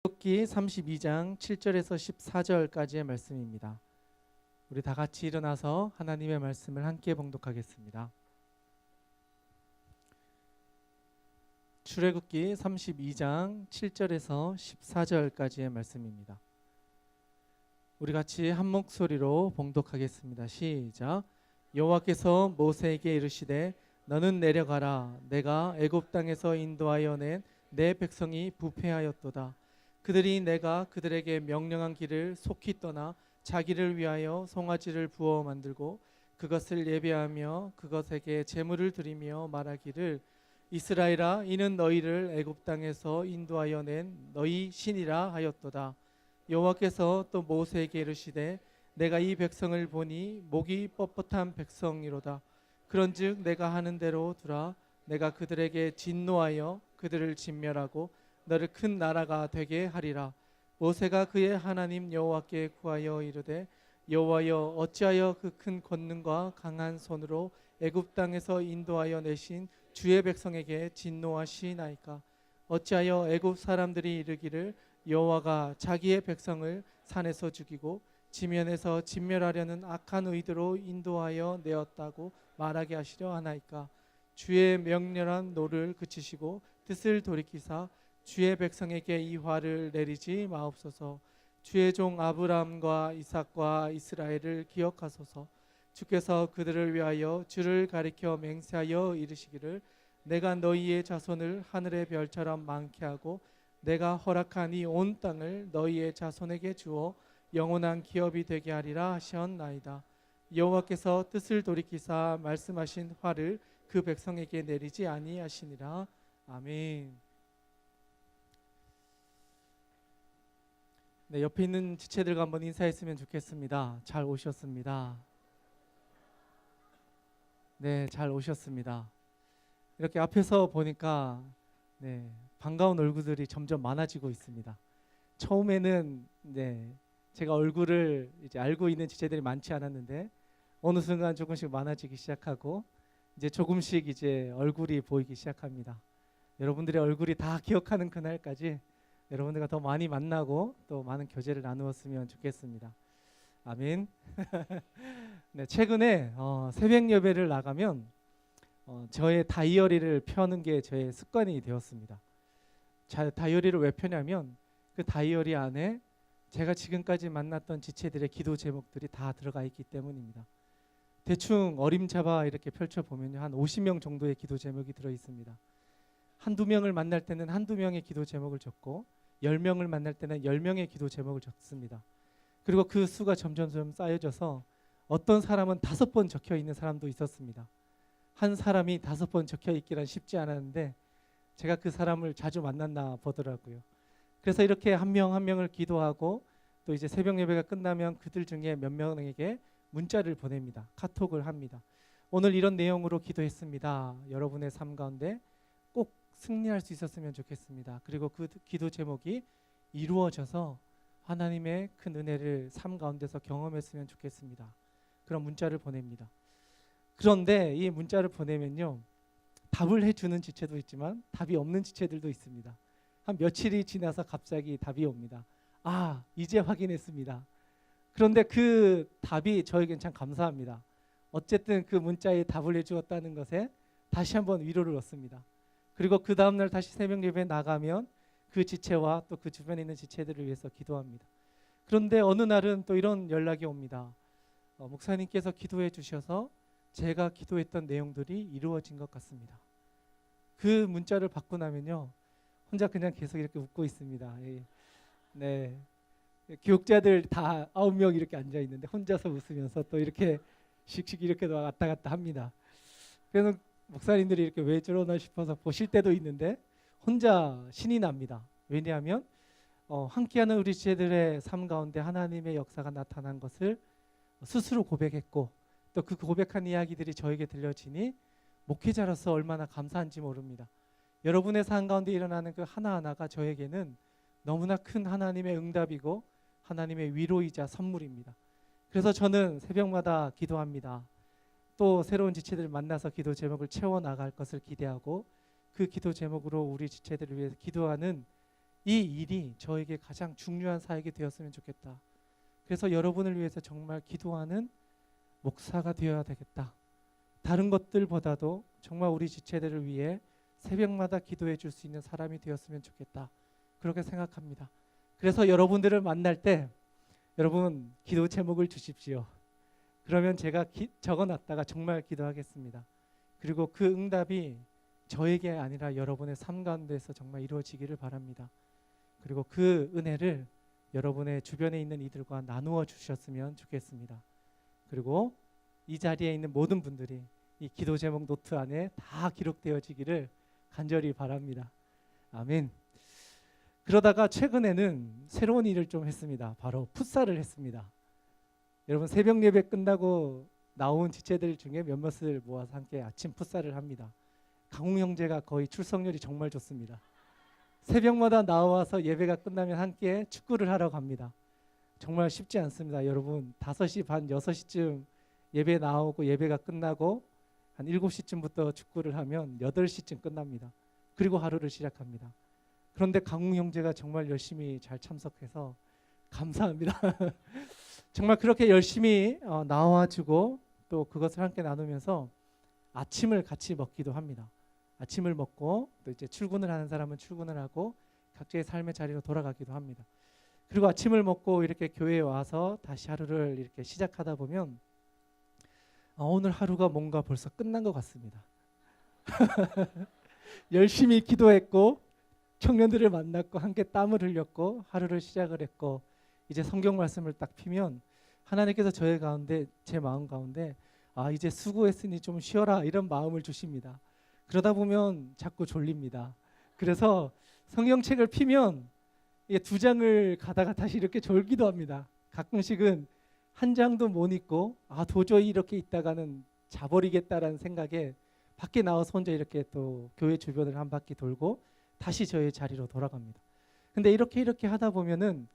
출애굽기 32장 7절에서 14절까지의 말씀입니다. 우리 다 같이 일어나서 하나님의 말씀을 함께 봉독하겠습니다. 출애굽기 32장 7절에서 14절까지의 말씀입니다. 우리 같이 한 목소리로 봉독하겠습니다. 시작. 여호와께서 모세에게 이르시되 너는 내려가라. 내가 애굽 땅에서 인도하여 낸 내 백성이 부패하였도다. 그들이 내가 그들에게 명령한 길을 속히 떠나 자기를 위하여 송아지를 부어 만들고 그것을 예배하며 그것에게 제물을 드리며 말하기를 이스라엘아 이는 너희를 애굽 땅에서 인도하여 낸 너희 신이라 하였도다. 여호와께서 또 모세에게 이르시되 내가 이 백성을 보니 목이 뻣뻣한 백성이로다. 그런즉 내가 하는 대로 두라. 내가 그들에게 진노하여 그들을 진멸하고 너를 큰 나라가 되게 하리라. 모세가 그의 하나님 여호와께 구하여 이르되 여호와여 어찌하여 그 큰 권능과 강한 손으로 애굽 땅에서 인도하여 내신 주의 백성에게 진노하시나이까. 어찌하여 애굽 사람들이 이르기를 여호와가 자기의 백성을 산에서 죽이고 지면에서 진멸하려는 악한 의도로 인도하여 내었다고 말하게 하시려 하나이까. 주의 명렬한 노를 그치시고 뜻을 돌이키사 주의 백성에게 이 화를 내리지 마옵소서. 주의 종 아브라함과 이삭과 이스라엘을 기억하소서. 주께서 그들을 위하여 주를 가리켜 맹세하여 이르시기를 내가 너희의 자손을 하늘의 별처럼 많게 하고 내가 허락한 이 온 땅을 너희의 자손에게 주어 영원한 기업이 되게 하리라 하셨나이다. 여호와께서 뜻을 돌이키사 말씀하신 화를 그 백성에게 내리지 아니하시니라. 아멘. 네, 옆에 있는 지체들과 한번 인사했으면 좋겠습니다. 잘 오셨습니다. 네, 잘 오셨습니다. 이렇게 앞에서 보니까 반가운 얼굴들이 점점 많아지고 있습니다. 처음에는 제가 얼굴을 이제 알고 있는 지체들이 많지 않았는데 어느 순간 조금씩 많아지기 시작하고 이제 조금씩 이제 얼굴이 보이기 시작합니다. 여러분들의 얼굴이 다 기억하는 그날까지 여러분들과 더 많이 만나고 또 많은 교제를 나누었으면 좋겠습니다. 아멘. 네, 최근에 새벽 예배를 나가면 저의 다이어리를 펴는 게 저의 습관이 되었습니다. 다이어리를 왜 펴냐면 그 다이어리 안에 제가 지금까지 만났던 지체들의 기도 제목들이 다 들어가 있기 때문입니다. 대충 어림잡아 이렇게 펼쳐보면 한 50명 정도의 기도 제목이 들어 있습니다. 한두 명을 만날 때는 한두 명의 기도 제목을 적고 10명을 만날 때는 10명의 기도 제목을 적습니다. 그리고 그 수가 점점 쌓여져서 어떤 사람은 5번 적혀 있는 사람도 있었습니다. 한 사람이 5번 적혀 있기란 쉽지 않았는데 제가 그 사람을 자주 만났나 보더라고요. 그래서 이렇게 한 명 한 명을 기도하고 또 이제 새벽 예배가 끝나면 그들 중에 몇 명에게 문자를 보냅니다. 카톡을 합니다. 오늘 이런 내용으로 기도했습니다. 여러분의 삶 가운데 꼭 승리할 수 있었으면 좋겠습니다. 그리고 그 기도 제목이 이루어져서 하나님의 큰 은혜를 삶 가운데서 경험했으면 좋겠습니다. 그런 문자를 보냅니다. 그런데 이 문자를 보내면요, 답을 해주는 지체도 있지만 답이 없는 지체들도 있습니다. 한 며칠이 지나서 갑자기 답이 옵니다. 아, 이제 확인했습니다. 그런데 그 답이 저에겐 참 감사합니다. 어쨌든 그 문자에 답을 해주었다는 것에 다시 한번 위로를 얻습니다. 그리고 그 다음날 다시 새벽 예배에 나가면 그 지체와 또 그 주변에 있는 지체들을 위해서 기도합니다. 그런데 어느 날은 또 이런 연락이 옵니다. 목사님께서 기도해 주셔서 제가 기도했던 내용들이 이루어진 것 같습니다. 그 문자를 받고 나면요, 혼자 그냥 계속 이렇게 웃고 있습니다. 네, 기억자들 다 9명 이렇게 앉아 있는데 혼자서 웃으면서 또 이렇게 씩씩 이렇게 왔다 갔다 합니다. 그래서 목사님들이 이렇게 왜 저러나 싶어서 보실 때도 있는데 혼자 신이 납니다. 왜냐하면 함께하는 우리 지체들의 삶 가운데 하나님의 역사가 나타난 것을 스스로 고백했고 또 그 고백한 이야기들이 저에게 들려지니 목회자로서 얼마나 감사한지 모릅니다. 여러분의 삶 가운데 일어나는 그 하나하나가 저에게는 너무나 큰 하나님의 응답이고 하나님의 위로이자 선물입니다. 그래서 저는 새벽마다 기도합니다. 또 새로운 지체들을 만나서 기도 제목을 채워나갈 것을 기대하고 그 기도 제목으로 우리 지체들을 위해서 기도하는 이 일이 저에게 가장 중요한 사역이 되었으면 좋겠다. 그래서 여러분을 위해서 정말 기도하는 목사가 되어야 되겠다. 다른 것들보다도 정말 우리 지체들을 위해 새벽마다 기도해 줄 수 있는 사람이 되었으면 좋겠다. 그렇게 생각합니다. 그래서 여러분들을 만날 때 여러분 기도 제목을 주십시오. 그러면 제가 적어놨다가 정말 기도하겠습니다. 그리고 그 응답이 저에게 아니라 여러분의 삶 가운데서 정말 이루어지기를 바랍니다. 그리고 그 은혜를 여러분의 주변에 있는 이들과 나누어 주셨으면 좋겠습니다. 그리고 이 자리에 있는 모든 분들이 이 기도 제목 노트 안에 다 기록되어지기를 간절히 바랍니다. 아멘. 그러다가 최근에는 새로운 일을 좀 했습니다. 바로 풋살을 했습니다. 여러분 새벽 예배 끝나고 나온 지체들 중에 몇몇을 모아서 함께 아침 풋살을 합니다. 강웅 형제가 거의 출석률이 정말 좋습니다. 새벽마다 나와서 예배가 끝나면 함께 축구를 하러 갑니다. 정말 쉽지 않습니다. 여러분 5시 반, 6시쯤 예배 나오고 예배가 끝나고 한 7시쯤부터 축구를 하면 8시쯤 끝납니다. 그리고 하루를 시작합니다. 그런데 강웅 형제가 정말 열심히 잘 참석해서 감사합니다. 정말 그렇게 열심히 나와주고 또 그것을 함께 나누면서 아침을 같이 먹기도 합니다. 아침을 먹고 또 이제 출근을 하는 사람은 출근을 하고 각자의 삶의 자리로 돌아가기도 합니다. 그리고 아침을 먹고 이렇게 교회에 와서 다시 하루를 이렇게 시작하다 보면 오늘 하루가 뭔가 벌써 끝난 것 같습니다. 열심히 기도했고 청년들을 만났고 함께 땀을 흘렸고 하루를 시작을 했고 이제 성경 말씀을 딱 피면 하나님께서 저의 가운데 제 마음 가운데 이제 수고했으니 좀 쉬어라 이런 마음을 주십니다. 그러다 보면 자꾸 졸립니다. 그래서 성경책을 피면 이게 2장을 가다가 다시 이렇게 졸기도 합니다. 가끔씩은 한 장도 못 읽고 도저히 이렇게 있다가는 자버리겠다라는 생각에 밖에 나와서 혼자 이렇게 또 교회 주변을 한 바퀴 돌고 다시 저의 자리로 돌아갑니다. 근데 이렇게 하다 보면은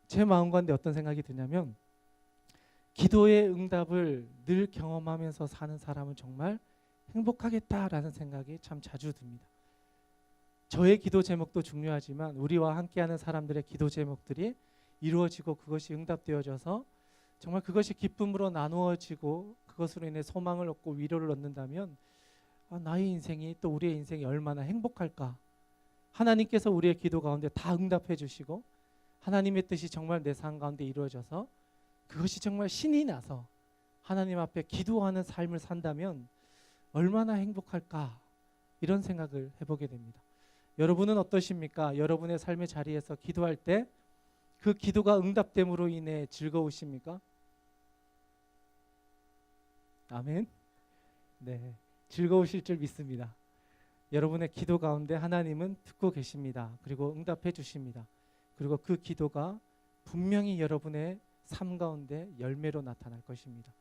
제 마음 가운데 어떤 생각이 드냐면 기도의 응답을 늘 경험하면서 사는 사람은 정말 행복하겠다라는 생각이 참 자주 듭니다. 저의 기도 제목도 중요하지만 우리와 함께하는 사람들의 기도 제목들이 이루어지고 그것이 응답되어져서 정말 그것이 기쁨으로 나누어지고 그것으로 인해 소망을 얻고 위로를 얻는다면 나의 인생이 또 우리의 인생이 얼마나 행복할까. 하나님께서 우리의 기도 가운데 다 응답해 주시고 하나님의 뜻이 정말 내 삶 가운데 이루어져서 그것이 정말 신이 나서 하나님 앞에 기도하는 삶을 산다면 얼마나 행복할까 이런 생각을 해보게 됩니다. 여러분은 어떠십니까? 여러분의 삶의 자리에서 기도할 때 그 기도가 응답됨으로 인해 즐거우십니까? 아멘. 네, 즐거우실 줄 믿습니다. 여러분의 기도 가운데 하나님은 듣고 계십니다. 그리고 응답해 주십니다. 그리고 그 기도가 분명히 여러분의 삶 가운데 열매로 나타날 것입니다.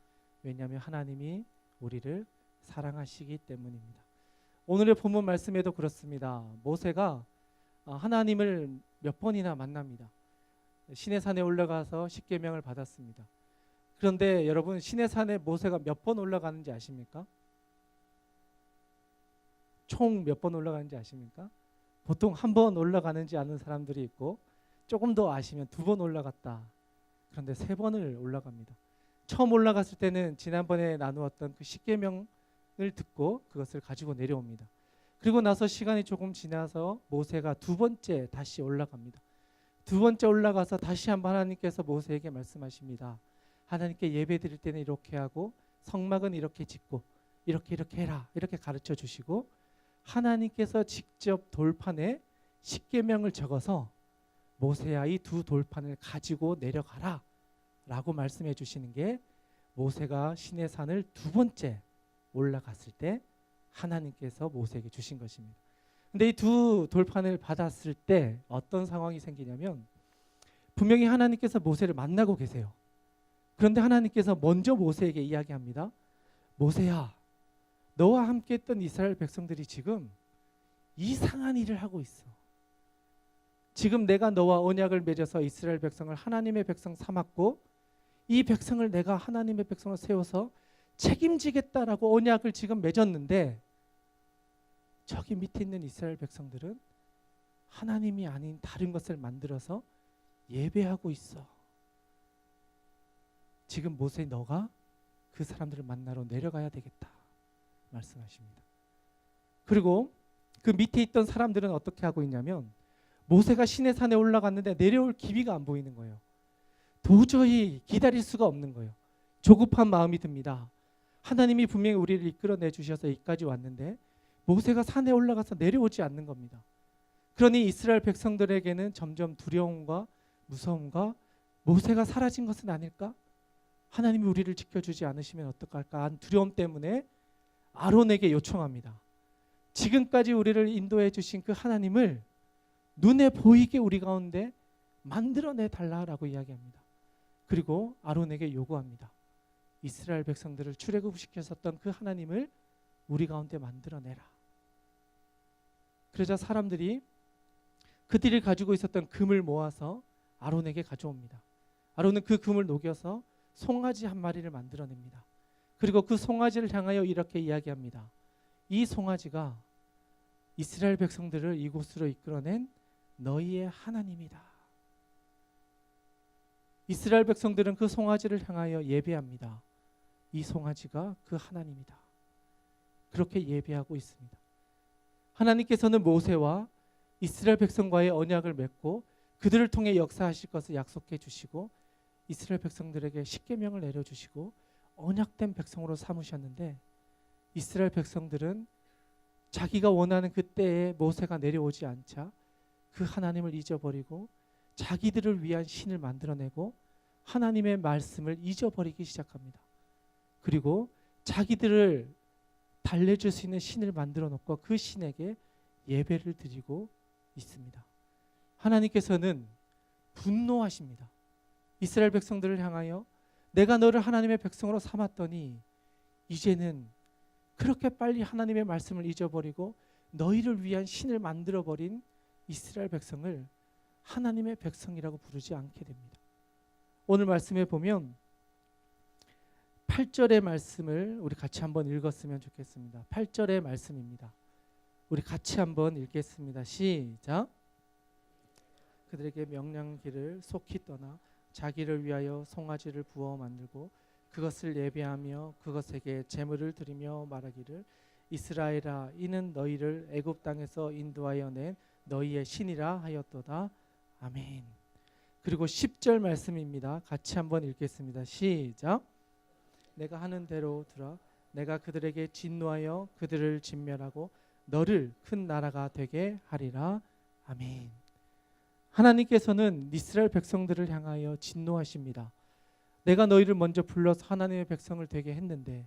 왜냐하면 하나님이 우리를 사랑하시기 때문입니다. 오늘의 본문 말씀에도 그렇습니다. 모세가 하나님을 몇 번이나 만납니다. 시내산에 올라가서 십계명을 받았습니다. 그런데 여러분 시내산에 모세가 몇 번 올라가는지 아십니까? 총 몇 번 올라가는지 아십니까? 보통 한 번 올라가는지 아는 사람들이 있고 조금 더 아시면 2번 올라갔다. 그런데 3번을 올라갑니다. 처음 올라갔을 때는 지난번에 나누었던 그 십계명을 듣고 그것을 가지고 내려옵니다. 그리고 나서 시간이 조금 지나서 모세가 2번째 다시 올라갑니다. 2번째 올라가서 다시 한번 하나님께서 모세에게 말씀하십니다. 하나님께 예배 드릴 때는 이렇게 하고 성막은 이렇게 짓고 이렇게 해라 이렇게 가르쳐 주시고 하나님께서 직접 돌판에 십계명을 적어서 모세야 이 2 돌판을 가지고 내려가라 라고 말씀해 주시는 게 모세가 시내산을 2번째 올라갔을 때 하나님께서 모세에게 주신 것입니다. 근데 이 2 돌판을 받았을 때 어떤 상황이 생기냐면 분명히 하나님께서 모세를 만나고 계세요. 그런데 하나님께서 먼저 모세에게 이야기합니다. 모세야, 너와 함께 했던 이스라엘 백성들이 지금 이상한 일을 하고 있어. 지금 내가 너와 언약을 맺어서 이스라엘 백성을 하나님의 백성 삼았고 이 백성을 내가 하나님의 백성을 세워서 책임지겠다라고 언약을 지금 맺었는데 저기 밑에 있는 이스라엘 백성들은 하나님이 아닌 다른 것을 만들어서 예배하고 있어. 지금 모세 너가 그 사람들을 만나러 내려가야 되겠다 말씀하십니다. 그리고 그 밑에 있던 사람들은 어떻게 하고 있냐면 모세가 시내산에 올라갔는데 내려올 기미가 안 보이는 거예요. 도저히 기다릴 수가 없는 거예요. 조급한 마음이 듭니다. 하나님이 분명히 우리를 이끌어내 주셔서 여기까지 왔는데 모세가 산에 올라가서 내려오지 않는 겁니다. 그러니 이스라엘 백성들에게는 점점 두려움과 무서움과 모세가 사라진 것은 아닐까? 하나님이 우리를 지켜주지 않으시면 어떡할까 하는 두려움 때문에 아론에게 요청합니다. 지금까지 우리를 인도해 주신 그 하나님을 눈에 보이게 우리 가운데 만들어내 달라라고 이야기합니다. 그리고 아론에게 요구합니다. 이스라엘 백성들을 출애굽시켰었던 그 하나님을 우리 가운데 만들어내라. 그러자 사람들이 그들이 가지고 있었던 금을 모아서 아론에게 가져옵니다. 아론은 그 금을 녹여서 송아지 한 마리를 만들어냅니다. 그리고 그 송아지를 향하여 이렇게 이야기합니다. 이 송아지가 이스라엘 백성들을 이곳으로 이끌어낸 너희의 하나님이다. 이스라엘 백성들은 그 송아지를 향하여 예배합니다. 이 송아지가 그 하나님이다. 그렇게 예배하고 있습니다. 하나님께서는 모세와 이스라엘 백성과의 언약을 맺고 그들을 통해 역사하실 것을 약속해 주시고 이스라엘 백성들에게 십계명을 내려주시고 언약된 백성으로 삼으셨는데 이스라엘 백성들은 자기가 원하는 그때에 모세가 내려오지 않자 그 하나님을 잊어버리고 자기들을 위한 신을 만들어내고 하나님의 말씀을 잊어버리기 시작합니다. 그리고 자기들을 달래줄 수 있는 신을 만들어 놓고 그 신에게 예배를 드리고 있습니다. 하나님께서는 분노하십니다. 이스라엘 백성들을 향하여 내가 너를 하나님의 백성으로 삼았더니 이제는 그렇게 빨리 하나님의 말씀을 잊어버리고 너희를 위한 신을 만들어버린 이스라엘 백성을 하나님의 백성이라고 부르지 않게 됩니다. 오늘 말씀에 보면 8절의 말씀을 우리 같이 한번 읽었으면 좋겠습니다. 8절의 말씀입니다. 우리 같이 한번 읽겠습니다. 시작. 그들에게 명령기를 속히 떠나 자기를 위하여 송아지를 부어 만들고 그것을 예배하며 그것에게 제물을 드리며 말하기를 이스라엘아 이는 너희를 애굽 땅에서 인도하여 낸 너희의 신이라 하였도다. 아멘. 그리고 10절 말씀입니다. 같이 한번 읽겠습니다. 시작. 내가 하는 대로 들어 내가 그들에게 진노하여 그들을 진멸하고 너를 큰 나라가 되게 하리라. 아멘. 하나님께서는 이스라엘 백성들을 향하여 진노하십니다. 내가 너희를 먼저 불러서 하나님의 백성을 되게 했는데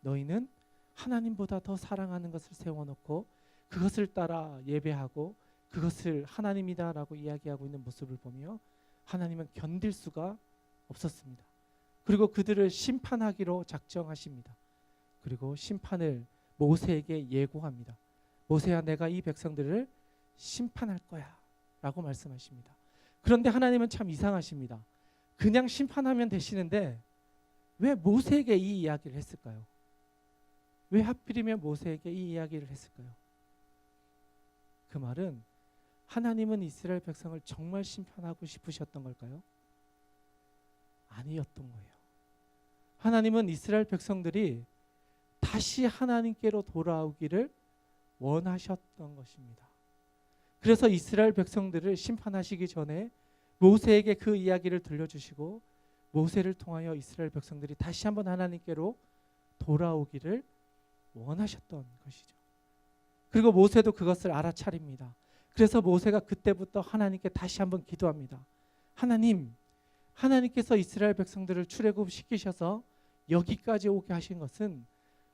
너희는 하나님보다 더 사랑하는 것을 세워놓고 그것을 따라 예배하고 그것을 하나님이다라고 이야기하고 있는 모습을 보며 하나님은 견딜 수가 없었습니다. 그리고 그들을 심판하기로 작정하십니다. 그리고 심판을 모세에게 예고합니다. 모세야 내가 이 백성들을 심판할 거야 라고 말씀하십니다. 그런데 하나님은 참 이상하십니다. 그냥 심판하면 되시는데 왜 모세에게 이 이야기를 했을까요? 왜 하필이면 모세에게 이 이야기를 했을까요? 그 말은 하나님은 이스라엘 백성을 정말 심판하고 싶으셨던 걸까요? 아니었던 거예요. 하나님은 이스라엘 백성들이 다시 하나님께로 돌아오기를 원하셨던 것입니다. 그래서 이스라엘 백성들을 심판하시기 전에 모세에게 그 이야기를 들려주시고 모세를 통하여 이스라엘 백성들이 다시 한번 하나님께로 돌아오기를 원하셨던 것이죠. 그리고 모세도 그것을 알아차립니다. 그래서 모세가 그때부터 하나님께 다시 한번 기도합니다. 하나님, 하나님께서 이스라엘 백성들을 출애굽시키셔서 여기까지 오게 하신 것은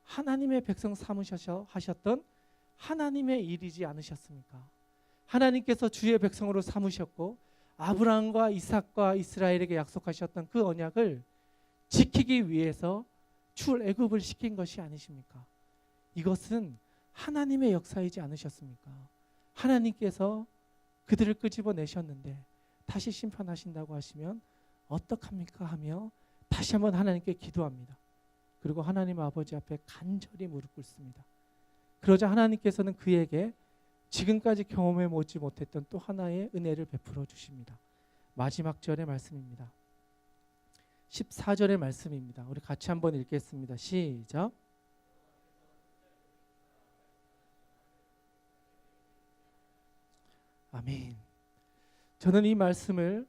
하나님의 백성 삼으셔서 하셨던 하나님의 일이지 않으셨습니까? 하나님께서 주의 백성으로 삼으셨고 아브라함과 이삭과 이스라엘에게 약속하셨던 그 언약을 지키기 위해서 출애굽을 시킨 것이 아니십니까? 이것은 하나님의 역사이지 않으셨습니까? 하나님께서 그들을 끄집어내셨는데 다시 심판하신다고 하시면 어떡합니까? 하며 다시 한번 하나님께 기도합니다. 그리고 하나님 아버지 앞에 간절히 무릎 꿇습니다. 그러자 하나님께서는 그에게 지금까지 경험해 보지 못했던 또 하나의 은혜를 베풀어 주십니다. 마지막 절의 말씀입니다. 14절의 말씀입니다. 우리 같이 한번 읽겠습니다. 시작. 아멘. 저는 이 말씀을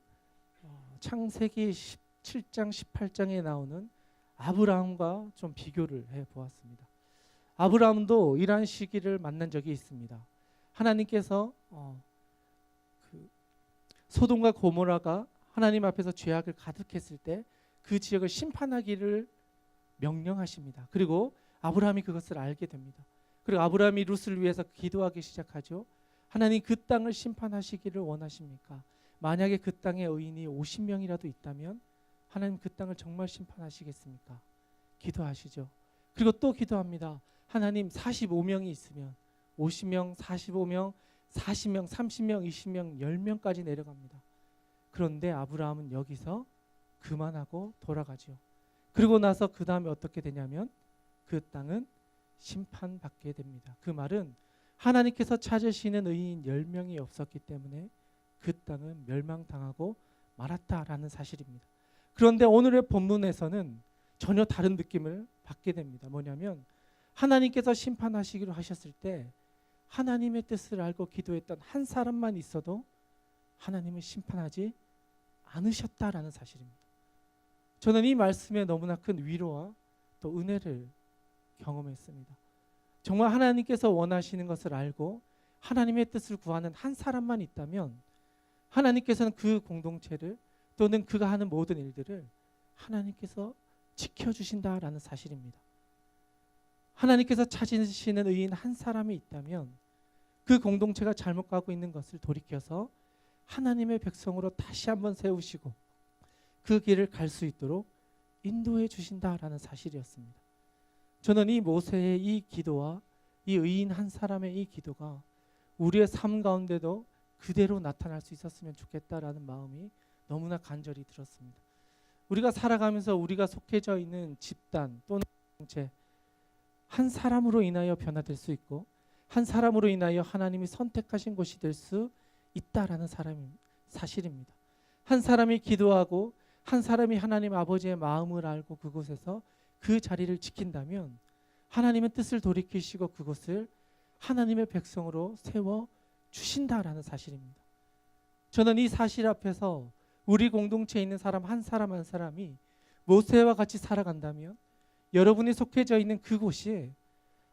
창세기 17장 18장에 나오는 아브라함과 좀 비교를 해보았습니다. 아브라함도 이러한 시기를 만난 적이 있습니다. 하나님께서 소돔과 고모라가 하나님 앞에서 죄악을 가득했을 때 그 지역을 심판하기를 명령하십니다. 그리고 아브라함이 그것을 알게 됩니다. 그리고 아브라함이 룻을 위해서 기도하기 시작하죠. 하나님, 그 땅을 심판하시기를 원하십니까? 만약에 그 땅에 의인이 50명이라도 있다면 하나님, 그 땅을 정말 심판하시겠습니까? 기도하시죠. 그리고 또 기도합니다. 하나님, 45명이 있으면 50명, 45명, 40명, 30명, 20명, 10명까지 내려갑니다. 그런데 아브라함은 여기서 그만하고 돌아가죠. 그리고 나서 그 다음에 어떻게 되냐면 그 땅은 심판받게 됩니다. 그 말은 하나님께서 찾으시는 의인 10명이 없었기 때문에 그 땅은 멸망당하고 말았다라는 사실입니다. 그런데 오늘의 본문에서는 전혀 다른 느낌을 받게 됩니다. 뭐냐면 하나님께서 심판하시기로 하셨을 때 하나님의 뜻을 알고 기도했던 한 사람만 있어도 하나님은 심판하지 않으셨다라는 사실입니다. 저는 이 말씀에 너무나 큰 위로와 또 은혜를 경험했습니다. 정말 하나님께서 원하시는 것을 알고 하나님의 뜻을 구하는 한 사람만 있다면 하나님께서는 그 공동체를 또는 그가 하는 모든 일들을 하나님께서 지켜주신다라는 사실입니다. 하나님께서 찾으시는 의인 한 사람이 있다면 그 공동체가 잘못 가고 있는 것을 돌이켜서 하나님의 백성으로 다시 한번 세우시고 그 길을 갈 수 있도록 인도해 주신다라는 사실이었습니다. 저는 이 모세의 이 기도와 이 의인 한 사람의 이 기도가 우리의 삶 가운데도 그대로 나타날 수 있었으면 좋겠다라는 마음이 너무나 간절히 들었습니다. 우리가 살아가면서 우리가 속해져 있는 집단 또는 공동체, 한 사람으로 인하여 변화될 수 있고 한 사람으로 인하여 하나님이 선택하신 곳이 될 수 있다라는 사실입니다. 한 사람이 기도하고 한 사람이 하나님 아버지의 마음을 알고 그곳에서 그 자리를 지킨다면 하나님의 뜻을 돌이키시고 그곳을 하나님의 백성으로 세워 주신다라는 사실입니다. 저는 이 사실 앞에서 우리 공동체에 있는 사람 한 사람이 모세와 같이 살아간다면 여러분이 속해져 있는 그곳이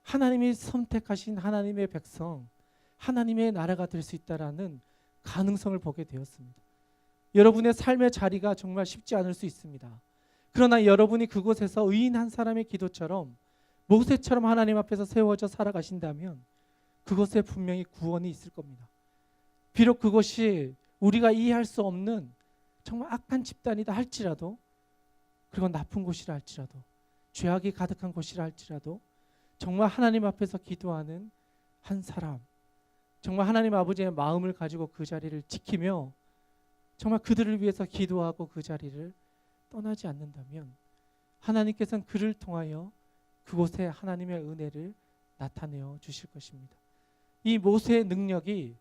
하나님이 선택하신 하나님의 백성, 하나님의 나라가 될 수 있다라는 가능성을 보게 되었습니다. 여러분의 삶의 자리가 정말 쉽지 않을 수 있습니다. 그러나 여러분이 그곳에서 의인 한 사람의 기도처럼 모세처럼 하나님 앞에서 세워져 살아가신다면 그곳에 분명히 구원이 있을 겁니다. 비록 그것이 우리가 이해할 수 없는 정말 악한 집단이다 할지라도, 그리고 나쁜 곳이라 할지라도, 죄악이 가득한 곳이라 할지라도 정말 하나님 앞에서 기도하는 한 사람, 정말 하나님 아버지의 마음을 가지고 그 자리를 지키며 정말 그들을 위해서 기도하고 그 자리를 떠나지 않는다면 하나님께서는 그를 통하여 그곳에 하나님의 은혜를 나타내어 주실 것입니다. 이 모세의 능력이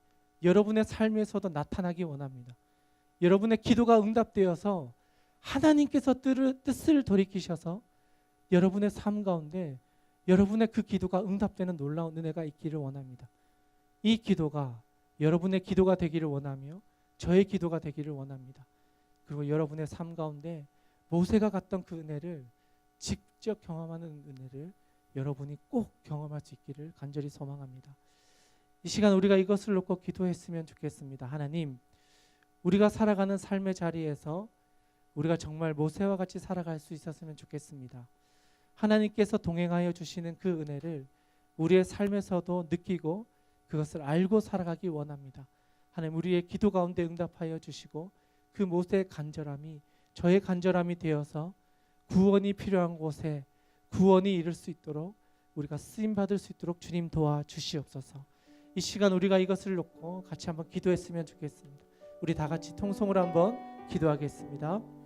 여러분의 삶에서도 나타나기 원합니다. 여러분의 기도가 응답되어서 하나님께서 뜻을 돌이키셔서 여러분의 삶 가운데 여러분의 그 기도가 응답되는 놀라운 은혜가 있기를 원합니다. 이 기도가 여러분의 기도가 되기를 원하며 저의 기도가 되기를 원합니다. 그리고 여러분의 삶 가운데 모세가 갔던 그 은혜를 직접 경험하는 은혜를 여러분이 꼭 경험할 수 있기를 간절히 소망합니다. 이 시간 우리가 이것을 놓고 기도했으면 좋겠습니다. 하나님, 우리가 살아가는 삶의 자리에서 우리가 정말 모세와 같이 살아갈 수 있었으면 좋겠습니다. 하나님께서 동행하여 주시는 그 은혜를 우리의 삶에서도 느끼고 그것을 알고 살아가기 원합니다. 하나님, 우리의 기도 가운데 응답하여 주시고 그 모세의 간절함이 저의 간절함이 되어서 구원이 필요한 곳에 구원이 이룰 수 있도록 우리가 쓰임받을 수 있도록 주님 도와주시옵소서. 이 시간 우리가 이것을 놓고 같이 한번 기도했으면 좋겠습니다. 우리 다 같이 통성으로 한번 기도하겠습니다.